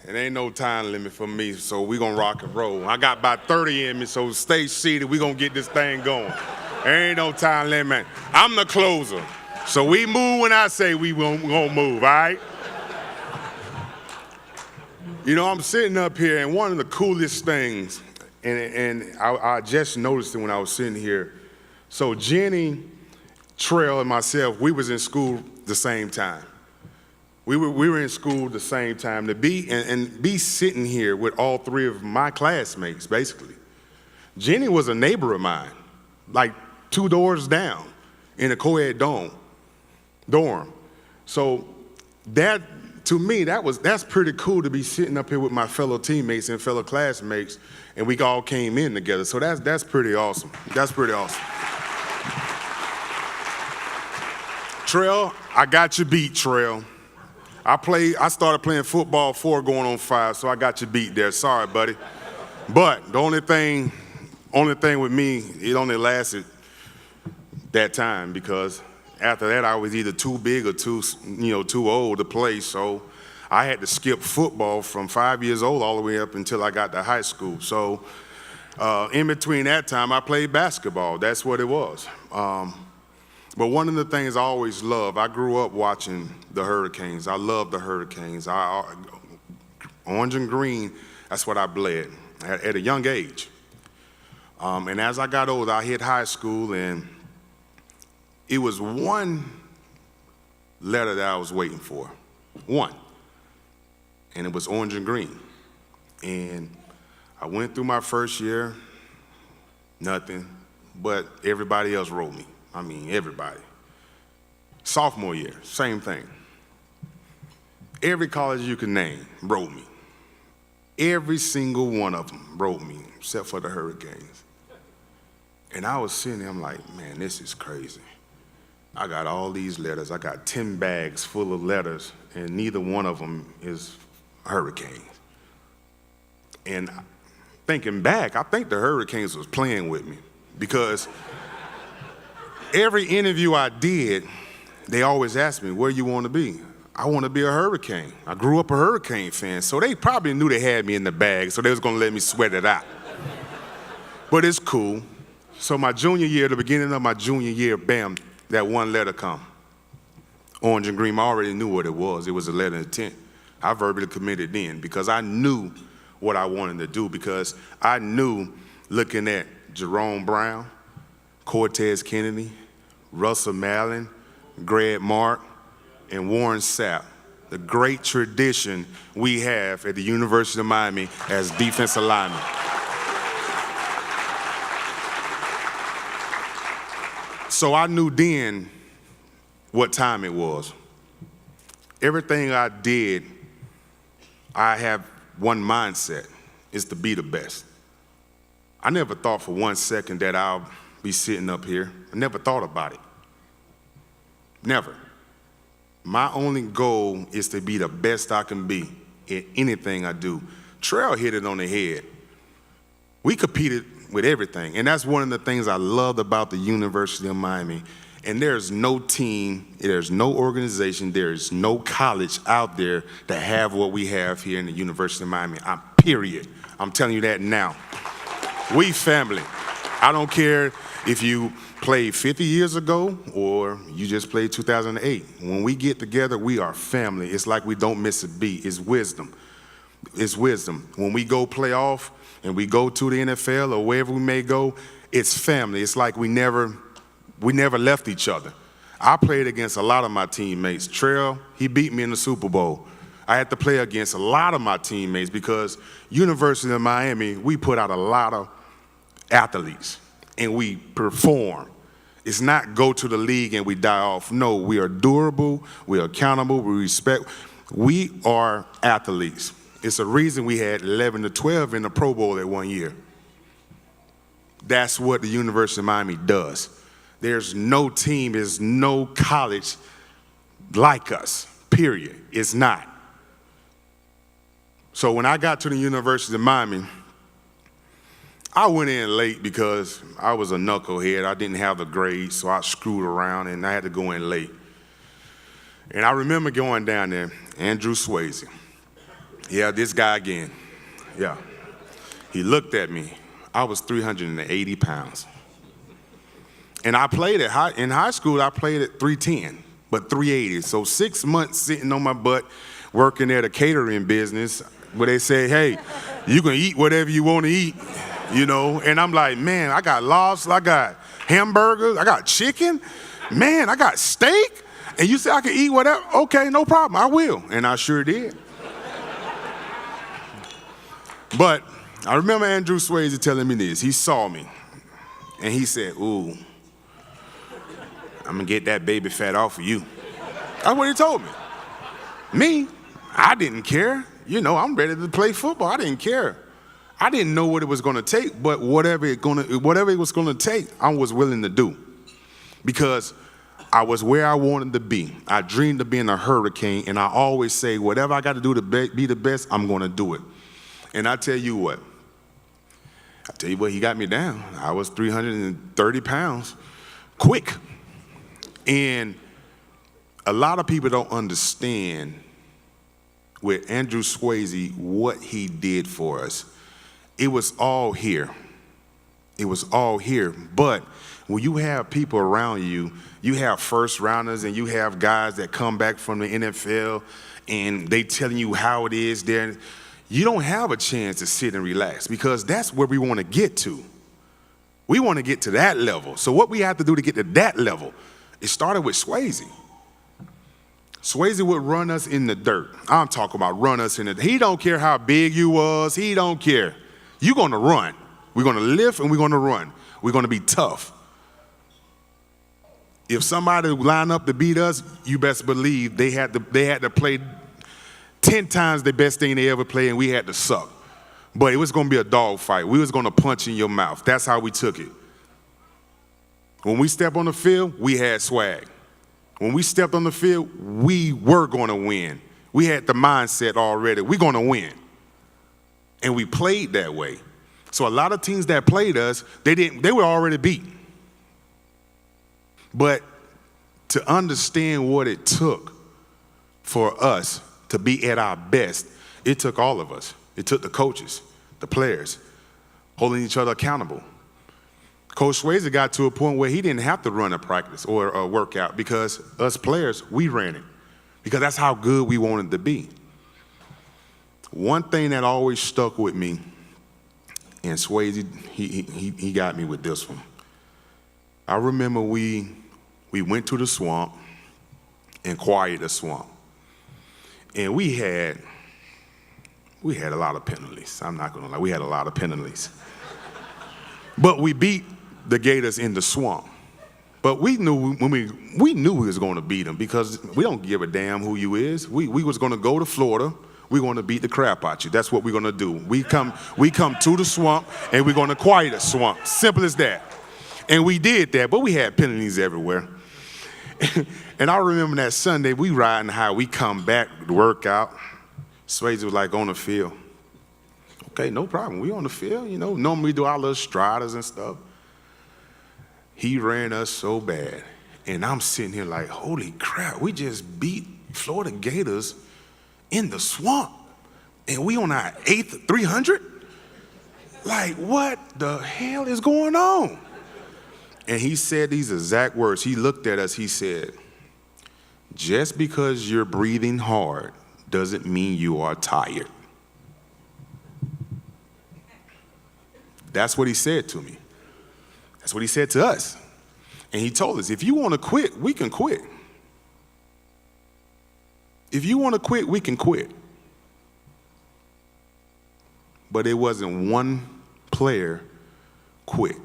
It ain't no time limit for me, so we gonna rock and roll. I got about 30 in me, so stay seated. We gonna get this thing going. There ain't no time limit. I'm the closer, so we move when I say we gonna move, all right? You know, I'm sitting up here, and one of the coolest things, and I just noticed it when I was sitting here. So Jenny, Trail, and myself, we was in school the same time. We were in school the same time. To be sitting here with all three of my classmates, basically. Jenny was a neighbor of mine, like 2 doors down in a co-ed dorm. So that, to me, that's pretty cool to be sitting up here with my fellow teammates and fellow classmates, and we all came in together. So that's pretty awesome. That's pretty awesome. Trail, I got you beat, Trail. I started playing football 4 going on 5, so I got you beat there. Sorry, buddy. But the only thing with me, it only lasted that time, because after that I was either too big or too old to play. So I had to skip football from 5 years old all the way up until I got to high school. So in between that time, I played basketball. That's what it was. But one of the things I always loved, I grew up watching the Hurricanes. I love the Hurricanes. Orange and green, that's what I bled at a young age. And as I got older, I hit high school, and it was one letter that I was waiting for. One. And it was orange and green. And I went through my first year, nothing, but everybody else wrote me. I mean, everybody. Sophomore year, same thing. Every college you can name wrote me. Every single one of them wrote me, except for the Hurricanes. And I was sitting there, I'm like, man, this is crazy. I got all these letters. I got 10 bags full of letters, and neither one of them is Hurricanes. And thinking back, I think the Hurricanes was playing with me, because every interview I did, they always asked me, where you want to be? I want to be a Hurricane. I grew up a Hurricane fan, so they probably knew they had me in the bag, so they was going to let me sweat it out. But it's cool. So my junior year, the beginning of my junior year, bam, that one letter come. Orange and green, I already knew what it was. It was a letter of intent. I verbally committed then, because I knew what I wanted to do, because I knew, looking at Jerome Brown, Cortez Kennedy, Russell Mallon, Greg Mark, and Warren Sapp, the great tradition we have at the University of Miami as defensive linemen. So I knew then what time it was. Everything I did, I have one mindset, is to be the best. I never thought for 1 second that I'll be sitting up here. I never thought about it. Never. My only goal is to be the best I can be in anything I do. Trail hit it on the head. We competed with everything, and that's one of the things I loved about the University of Miami. And there's no team, there's no organization, there's no college out there that have what we have here in the University of Miami. Period. I'm telling you that now. We family. I don't care if you played 50 years ago or you just played 2008. When we get together, we are family. It's like we don't miss a beat. It's wisdom. It's wisdom. When we go play off and we go to the NFL or wherever we may go, it's family. It's like we never left each other. I played against a lot of my teammates. Trail, he beat me in the Super Bowl. I had to play against a lot of my teammates, because University of Miami, we put out a lot of athletes, and we perform. It's not go to the league and we die off. No, we are durable, we are accountable, we respect. We are athletes. It's a reason we had 11 to 12 in the Pro Bowl that one year. That's what the University of Miami does. There's no team, there's no college like us, period. It's not. So when I got to the University of Miami, I went in late because I was a knucklehead. I didn't have the grades, so I screwed around and I had to go in late. And I remember going down there, Andrew Swayze. Yeah, this guy again. Yeah. He looked at me. I was 380 pounds. And I played in high school, I played at 310, but 380. So 6 months sitting on my butt, working at a catering business where they say, hey, you can eat whatever you want to eat, you know? And I'm like, man, I got lobster, I got hamburgers, I got chicken, man, I got steak. And you say I can eat whatever? Okay, no problem, I will. And I sure did. But I remember Andrew Swayze telling me this. He saw me, and he said, ooh, I'm gonna get that baby fat off of you. That's what he told me. Me, I didn't care. You know, I'm ready to play football. I didn't care. I didn't know what it was gonna take, but whatever it was gonna take, I was willing to do. Because I was where I wanted to be. I dreamed of being a hurricane, and I always say, whatever I gotta do to be the best, I'm gonna do it. And I tell you what, he got me down. I was 330 pounds, quick. And a lot of people don't understand with Andrew Swayze what he did for us. It was all here. It was all here. But when you have people around you, you have first rounders and you have guys that come back from the NFL and they telling you how it is there. You don't have a chance to sit and relax because that's where we want to get to. We want to get to that level. So what we have to do to get to that level, it started with Swayze. Swayze would run us in the dirt. I'm talking about run us in the dirt. He don't care how big you was. He don't care. You're going to run. We're going to lift and we're going to run. We're going to be tough. If somebody line up to beat us, you best believe they had to play 10 times the best thing they ever played, and we had to suck. But it was going to be a dog fight. We was going to punch in your mouth. That's how we took it. When we stepped on the field, we had swag. When we stepped on the field, we were going to win. We had the mindset already. We're going to win. And we played that way. So a lot of teams that played us, they were already beat. But to understand what it took for us to be at our best, it took all of us. It took the coaches, the players, holding each other accountable. Coach Swayze got to a point where he didn't have to run a practice or a workout because us players, we ran it because that's how good we wanted to be. One thing that always stuck with me, and Swayze, he got me with this one. I remember we went to the swamp and quieted the swamp. And we had a lot of penalties. I'm not gonna lie, we had a lot of penalties. But we beat the Gators in the swamp. But we knew we was gonna beat them because we don't give a damn who you is. We was gonna go to Florida, we're gonna beat the crap out you. That's what we're gonna do. We come to the swamp and we're gonna quiet the swamp. Simple as that. And we did that, but we had penalties everywhere. And I remember that Sunday, we riding high, we come back to work out. Swayze was like on the field. Okay, no problem, we on the field, you know. Normally we do our little striders and stuff. He ran us so bad. And I'm sitting here like, holy crap, we just beat Florida Gators in the swamp. And we on our 8th 300? Like, what the hell is going on? And he said these exact words. He looked at us, he said, just because you're breathing hard doesn't mean you are tired. That's what he said to me. That's what he said to us. And he told us, if you want to quit, we can quit. If you want to quit, we can quit. But it wasn't one player quit.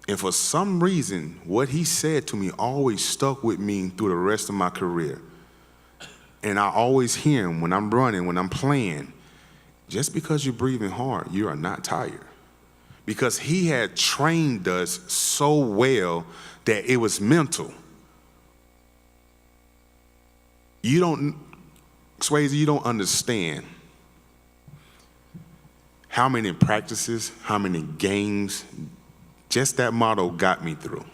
And for some reason, what he said to me always stuck with me through the rest of my career. And I always hear him when I'm running, when I'm playing. Just because you're breathing hard, you are not tired. Because he had trained us so well that it was mental. Swayze, you don't understand how many practices, how many games, just that motto got me through.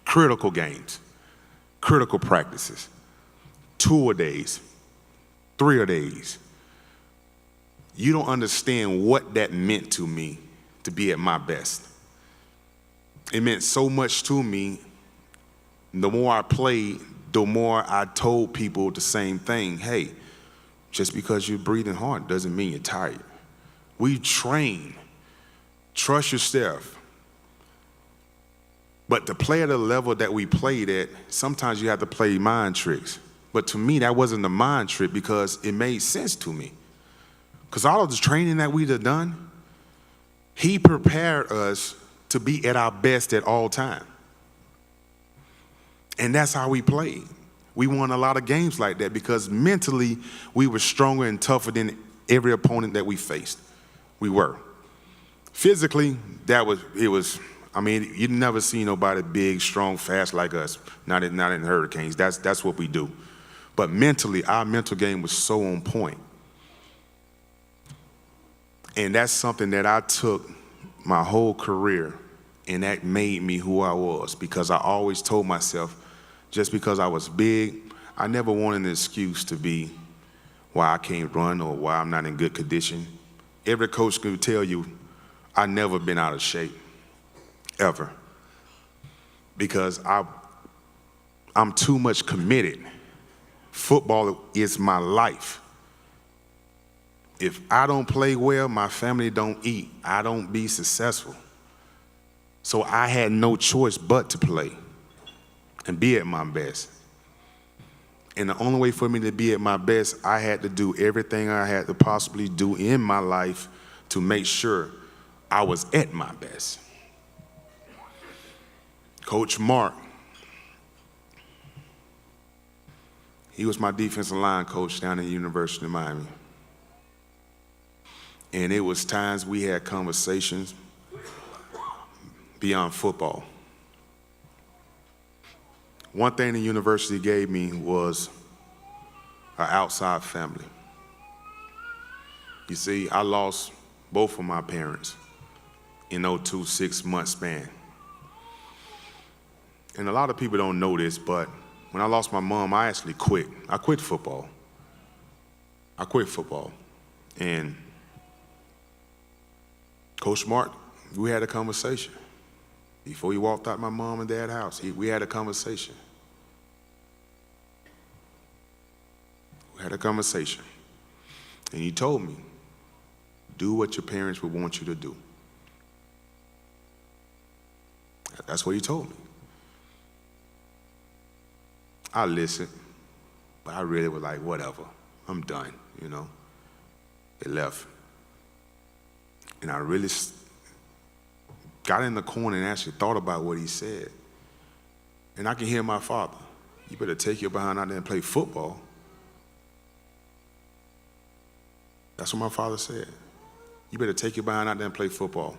Critical games, critical practices, 2 a days, 3 a days. You don't understand what that meant to me to be at my best. It meant so much to me. The more I played, the more I told people the same thing. Hey, just because you're breathing hard doesn't mean you're tired. We train. Trust yourself. But to play at a level that we played at, sometimes you have to play mind tricks. But to me, that wasn't a mind trick because it made sense to me. Because all of the training that we'd have done, he prepared us to be at our best at all time. And that's how we played. We won a lot of games like that because mentally we were stronger and tougher than every opponent that we faced. We were. Physically, you'd never see nobody big, strong, fast like us, not in Hurricanes. That's what we do. But mentally, our mental game was so on point. And that's something that I took my whole career, and that made me who I was because I always told myself, just because I was big, I never wanted an excuse to be why I can't run or why I'm not in good condition. Every coach could tell you I've never been out of shape, ever, because I'm too much committed. Football is my life. If I don't play well, my family don't eat. I don't be successful. So I had no choice but to play and be at my best. And the only way for me to be at my best, I had to do everything I had to possibly do in my life to make sure I was at my best. Coach Mark, he was my defensive line coach down at the University of Miami. And it was times we had conversations beyond football. One thing the university gave me was an outside family. You see, I lost both of my parents in 02 6-month span. And a lot of people don't know this, but when I lost my mom, I actually quit. I quit football. And Coach Mark, we had a conversation. Before he walked out my mom and dad's house, we had a conversation. And he told me, do what your parents would want you to do. That's what he told me. I listened, but I really was like, whatever, I'm done, It left. And I really got in the corner and actually thought about what he said. And I can hear my father, you better take your behind out there and play football. That's what my father said. You better take your behind out there and play football.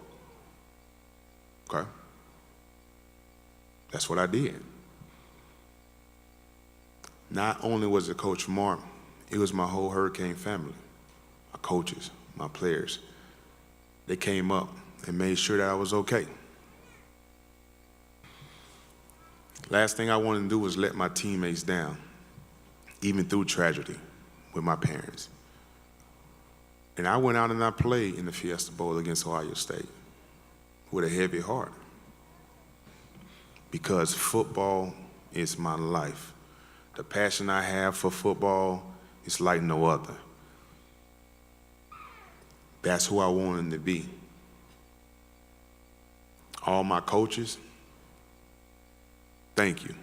Okay? That's what I did. Not only was it Coach Mark, it was my whole Hurricane family, my coaches, my players. They came up and made sure that I was okay. Last thing I wanted to do was let my teammates down, even through tragedy with my parents. And I went out and I played in the Fiesta Bowl against Ohio State with a heavy heart because football is my life. The passion I have for football is like no other. That's who I wanted to be. All my coaches, thank you.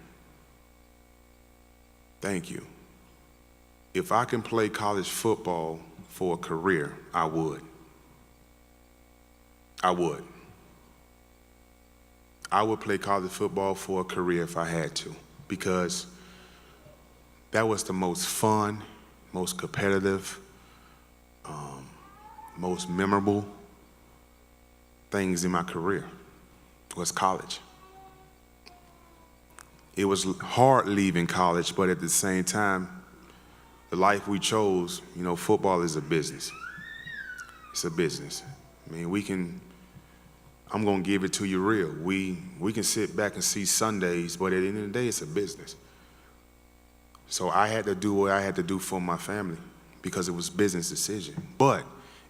Thank you. If I can play college football for a career, I would. I would play college football for a career if I had to, because that was the most fun, most competitive, most memorable things in my career was college. It was hard leaving college, but at the same time, the life we chose, football is a business. It's a business. I mean, I'm gonna give it to you real. We can sit back and see Sundays, but at the end of the day, it's a business. So I had to do what I had to do for my family because it was a business decision. But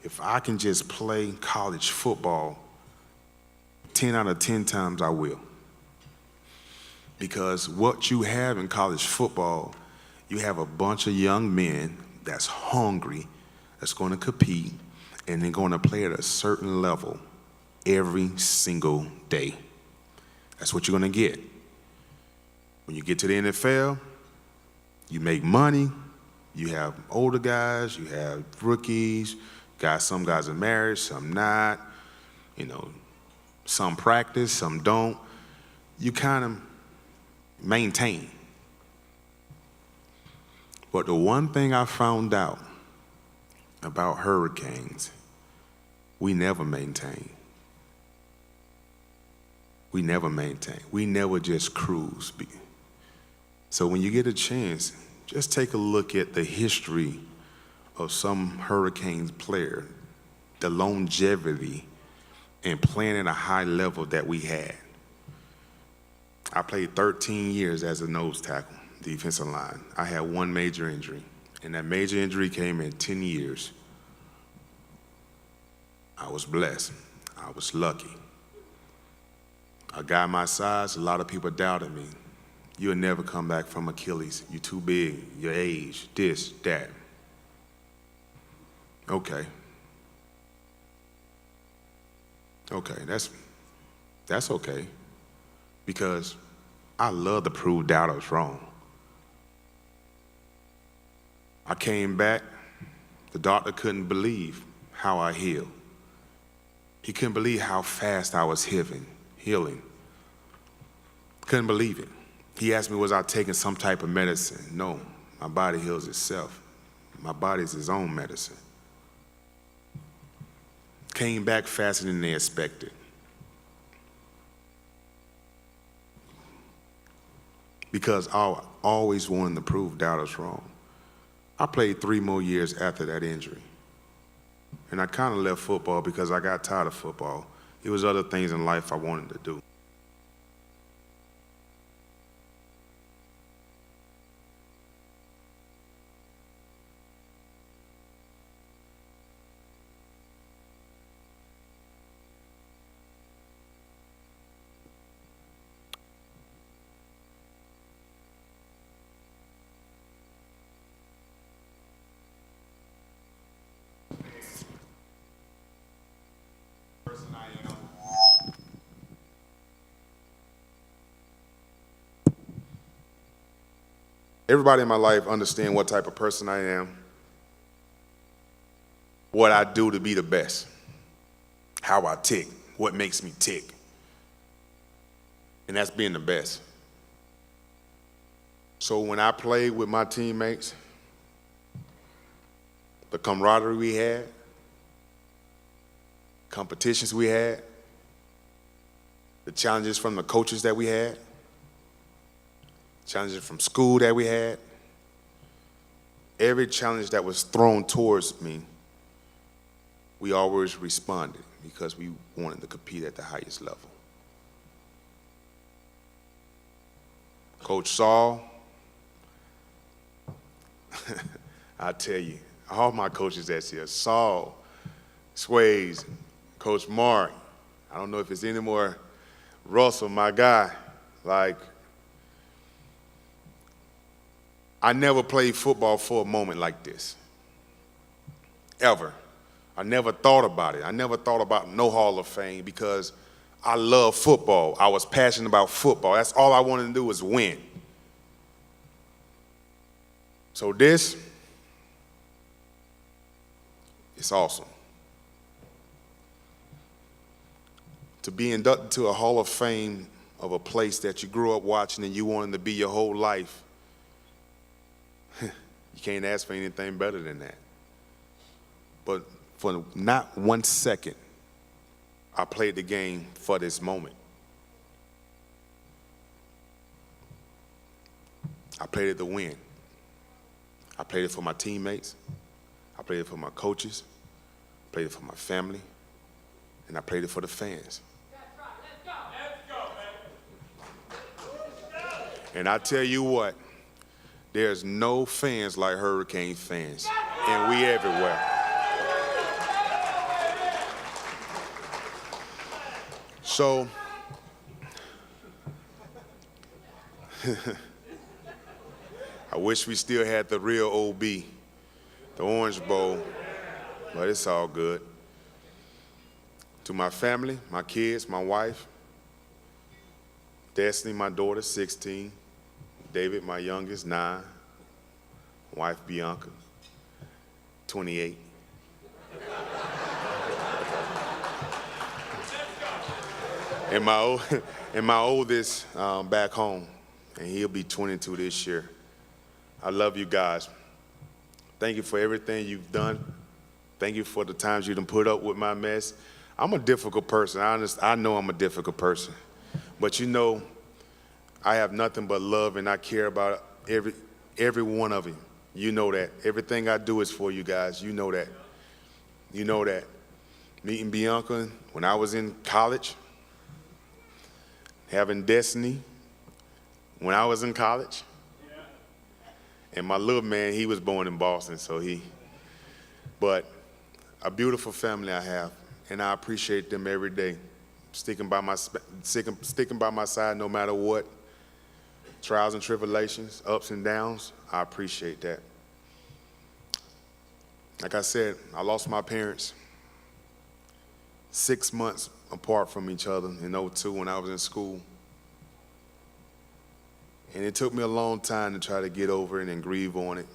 if I can just play college football, 10 out of 10 times I will. Because what you have in college football, you have a bunch of young men that's hungry, that's going to compete, and they're going to play at a certain level every single day. That's what you're going to get. When you get to the NFL, you make money, you have older guys, you have rookies, some guys are married, some not, some practice, some don't. You kind of maintain. But the one thing I found out about Hurricanes, we never maintain. We never maintain. We never just cruise. So when you get a chance, just take a look at the history of some Hurricanes player, the longevity and playing at a high level that we had. I played 13 years as a nose tackle, defensive line. I had one major injury, and that major injury came in 10 years. I was blessed. I was lucky. A guy my size, a lot of people doubted me. You'll never come back from Achilles. You're too big, your age, this, that. Okay. Okay, that's okay. Because I love to prove doubters wrong. I came back, the doctor couldn't believe how I healed. He couldn't believe how fast I was healing. Couldn't believe it. He asked me, was I taking some type of medicine? No, my body heals itself. My body is its own medicine. Came back faster than they expected. Because I always wanted to prove doubters wrong. I played 3 more years after that injury. And I kind of left football because I got tired of football. There was other things in life I wanted to do. Everybody in my life understand what type of person I am, what I do to be the best, how I tick, what makes me tick. And that's being the best. So when I played with my teammates, the camaraderie we had, competitions we had, the challenges from the coaches that we had, challenges from school that we had, every challenge that was thrown towards me, we always responded because we wanted to compete at the highest level. Coach Saul, I tell you, all my coaches that's here, Saul, Sways, Coach Mark, I don't know if it's any more, Russell, my guy, I never played football for a moment like this, ever. I never thought about it. I never thought about no Hall of Fame because I love football. I was passionate about football. That's all I wanted to do was win. So this, it's awesome. To be inducted to a Hall of Fame of a place that you grew up watching and you wanted to be your whole life, you can't ask for anything better than that. But for not 1 second, I played the game for this moment. I played it to win. I played it for my teammates. I played it for my coaches. I played it for my family. And I played it for the fans. That's right. Let's go. Let's go, And I tell you what, there's no fans like Hurricane fans. And we everywhere. So, I wish we still had the real OB, the Orange Bowl, but it's all good. To my family, my kids, my wife, Destiny, my daughter, 16, David, my youngest, 9, wife Bianca, 28. And my oldest back home, and he'll be 22 this year. I love you guys. Thank you for everything you've done. Thank you for the times you done put up with my mess. I'm a difficult person. I know I'm a difficult person. But you know, I have nothing but love, and I care about every one of you. You know that. Everything I do is for you guys. You know that. You know that. Meeting Bianca when I was in college, having Destiny when I was in college, and my little man, he was born in Boston, but a beautiful family I have, and I appreciate them every day, sticking by my side no matter what, trials and tribulations, ups and downs. I appreciate that. Like I said, I lost my parents 6 months apart from each other in '02 when I was in school. And it took me a long time to try to get over it and grieve on it.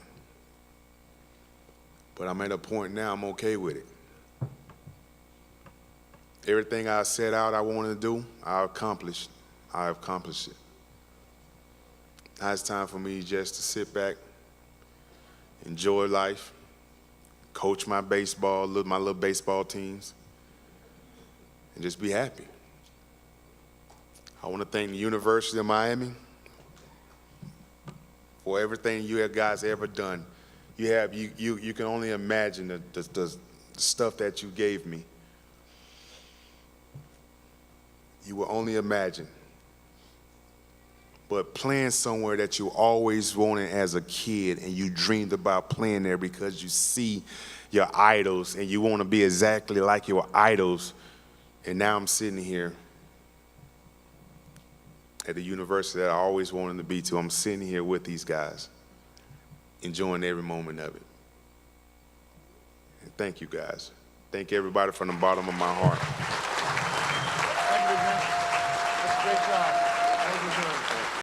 But I'm at a point now I'm okay with it. Everything I set out I wanted to do, I accomplished it. Now it's time for me just to sit back, enjoy life, coach my little baseball teams, and just be happy. I want to thank the University of Miami for everything you guys ever done. You can only imagine the stuff that you gave me. You will only imagine. But playing somewhere that you always wanted as a kid and you dreamed about playing there because you see your idols and you want to be exactly like your idols. And now I'm sitting here at the university that I always wanted to be to. I'm sitting here with these guys, enjoying every moment of it. And thank you guys. Thank everybody from the bottom of my heart.